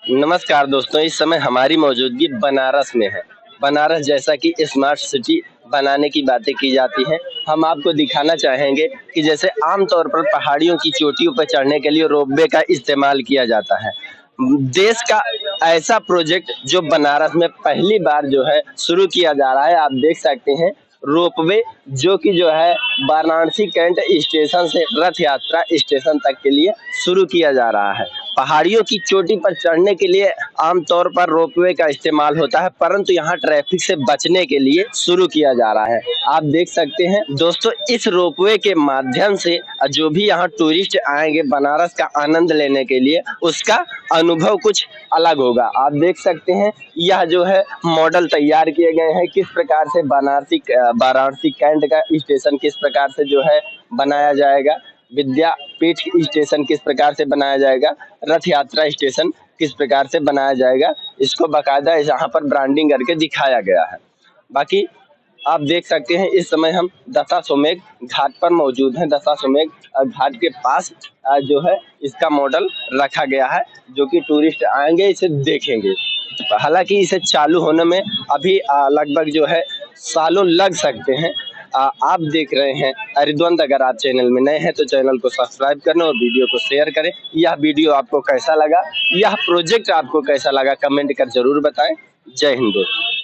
नमस्कार दोस्तों, इस समय हमारी मौजूदगी बनारस में है। बनारस जैसा कि स्मार्ट सिटी बनाने की बातें की जाती हैं, हम आपको दिखाना चाहेंगे कि जैसे आम तौर पर पहाड़ियों की चोटियों पर चढ़ने के लिए रोपवे का इस्तेमाल किया जाता है। देश का ऐसा प्रोजेक्ट जो बनारस में पहली बार जो है शुरू किया जा रहा है, आप देख सकते हैं रोपवे जो कि जो है वाराणसी कैंट स्टेशन से रथ यात्रा स्टेशन तक के लिए शुरू किया जा रहा है। पहाड़ियों की चोटी पर चढ़ने के लिए आमतौर पर रोपवे का इस्तेमाल होता है, परंतु यहाँ ट्रैफिक से बचने के लिए शुरू किया जा रहा है। आप देख सकते हैं दोस्तों, इस रोपवे के माध्यम से जो भी यहाँ टूरिस्ट आएंगे बनारस का आनंद लेने के लिए, उसका अनुभव कुछ अलग होगा। आप देख सकते हैं यह जो है मॉडल तैयार किए गए हैं, किस प्रकार से वाराणसी कैंट का स्टेशन किस प्रकार से जो है बनाया जाएगा, विद्यापीठ स्टेशन किस प्रकार से बनाया जाएगा, रथ यात्रा स्टेशन किस प्रकार से बनाया जाएगा, इसको बाकायदा यहाँ पर ब्रांडिंग करके दिखाया गया है। बाकी आप देख सकते हैं इस समय हम दशाश्वमेध घाट पर मौजूद हैं। दशाश्वमेध घाट के पास जो है इसका मॉडल रखा गया है, जो कि टूरिस्ट आएंगे इसे देखेंगे। हालांकि इसे चालू होने में अभी लगभग जो है सालों लग सकते हैं। आप देख रहे हैं हरिद्वंद। अगर आप चैनल में नए हैं तो चैनल को सब्सक्राइब करें और वीडियो को शेयर करें। यह वीडियो आपको कैसा लगा, यह प्रोजेक्ट आपको कैसा लगा, कमेंट कर जरूर बताएं। जय हिंद।